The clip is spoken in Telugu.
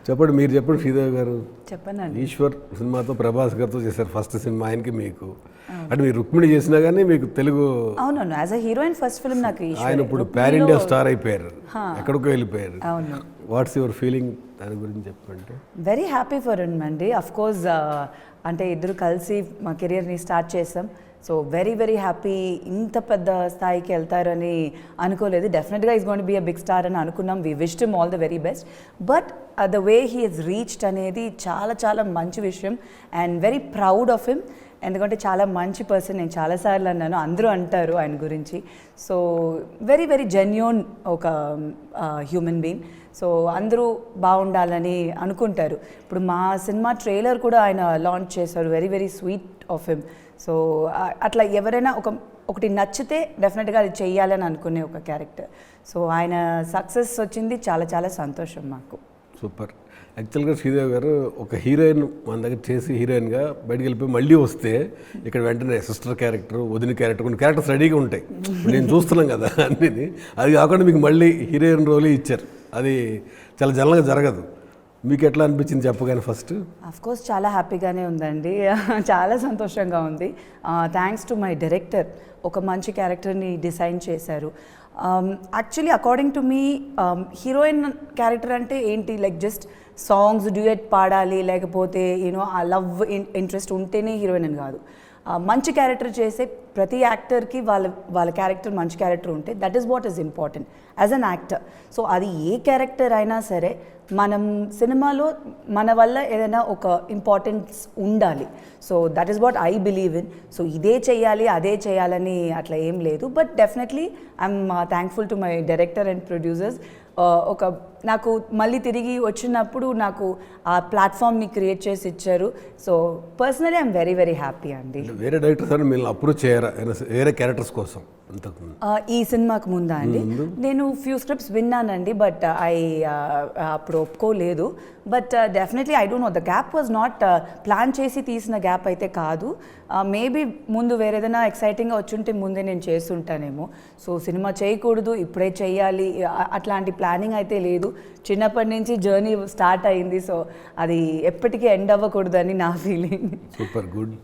చెప్పండి, మీరు చెప్పండి శ్రీదేవి గారు. చెప్పనండి. ఈశ్వర్ సినిమాతో ప్రభాస్ గారితో చేశారు ఫస్ట్ సినిమా ఆయనకి మీకు. అంటే మీరు రుక్మిణి చేసినా కానీ మీకు తెలుగు. అవునవును, as a heroine first film నాకు ఆయన ఇప్పుడు పాన్ ఇండియా స్టార్ అయిపోయారు, ఎక్కడికో వెళ్ళిపోయారు. అవును. వాట్స్ యువర్ ఫీలింగ్ దాని గురించి చెప్పండి. వెరీ హ్యాపీ ఫర్ హిమ్ అండి. అఫ్ కోర్స్ అంటే ఇద్దరు కలిసి మా కెరియర్ని స్టార్ట్ చేసాం. So very very happy. ఇంత పెద్ద స్థాయికి వెళ్తారని అనుకోలేదు. డెఫినెట్గా is going to be a big star అని అనుకున్నాం. We wished him all the very best. But the way he has reached అనేది చాలా చాలా మంచి విషయం and very proud of him. ఎందుకంటే చాలా మంచి పర్సన్, నేను చాలాసార్లు అన్నాను, అందరూ అంటారు ఆయన గురించి. సో వెరీ వెరీ జెన్యూన్ ఒక హ్యూమన్ బీయింగ్. సో అందరూ బాగుండాలని అనుకుంటారు. ఇప్పుడు మా సినిమా ట్రైలర్ కూడా ఆయన లాంచ్ చేశారు. Very very sweet of him. So అట్లా ఎవరైనా ఒకటి నచ్చితే డెఫినెట్గా అది చెయ్యాలని అనుకునే ఒక క్యారెక్టర్. సో ఆయన సక్సెస్ వచ్చింది, చాలా చాలా సంతోషం మాకు. సూపర్. యాక్చువల్గా శ్రీదేవి గారు ఒక హీరోయిన్ మన దగ్గర చేసి హీరోయిన్గా బయటకు వెళ్ళిపోయి మళ్ళీ వస్తే ఇక్కడ వెంటనే సిస్టర్ క్యారెక్టర్, వదిన క్యారెక్టర్, కొన్ని క్యారెక్టర్స్ రెడీగా ఉంటాయి. నేను చూస్తున్నాం కదా అన్నీ. అది కాకుండా మీకు మళ్ళీ హీరోయిన్ రోలే ఇచ్చారు. అది చాలా జనరల్గా జరగదు. మీకు ఎట్లా అనిపించింది చెప్పగానే ఫస్ట్? అఫ్ కోర్స్ చాలా హ్యాపీగానే ఉందండి. చాలా సంతోషంగా ఉంది. థ్యాంక్స్ టు మై డైరెక్టర్, ఒక మంచి క్యారెక్టర్ని డిజైన్ చేశారు. Actually according to me heroine character అంటే ఏంటి, లైక్ జస్ట్ సాంగ్స్ డ్యూయట్ పాడాలి, లేకపోతే యూనో ఆ లవ్ ఇంట్రెస్ట్ ఉంటేనే హీరోయిన్ అని కాదు. మంచి క్యారెక్టర్ చేసే ప్రతి యాక్టర్కి వాళ్ళ క్యారెక్టర్ మంచి క్యారెక్టర్ ఉంటే that is what is important as an actor. So అది ఏ క్యారెక్టర్ అయినా సరే మనం సినిమాలో మన వల్ల ఏదైనా ఒక ఇంపార్టెన్స్ ఉండాలి. So that is what I believe in. So ఇదే చేయాలి అదే చేయాలని అట్లా ఏం లేదు. But definitely I'm thankful to my director and producers. ఒక నాకు మళ్ళీ తిరిగి వచ్చినప్పుడు నాకు ఆ ప్లాట్ఫామ్ని క్రియేట్ చేసి ఇచ్చారు. So personally I'm very very happy అండి. వేరే డైరెక్టర్స్ అని మీరు అప్రోచ్ చేయరా వేరే క్యారెక్టర్స్ కోసం? ఈ సినిమాకు ముందా అండి? నేను ఫ్యూ స్క్రిప్ట్స్ విన్నానండి, బట్ అప్పుడు ఒప్పుకోలేదు. But definitely I don't know, the gap was not plan చేసి తీసిన గ్యాప్ అయితే కాదు. మేబీ ముందు వేరేదైనా ఎక్సైటింగ్గా వచ్చుంటే ముందే నేను చేస్తుంటానేమో. సో సినిమా చేయకూడదు ఇప్పుడే చేయాలి అట్లాంటి ప్లానింగ్ అయితే లేదు. చిన్నప్పటి నుంచి జర్నీ స్టార్ట్ అయింది. సో అది ఎప్పటికీ ఎండ్ అవ్వకూడదు అని నా ఫీలింగ్. Super good.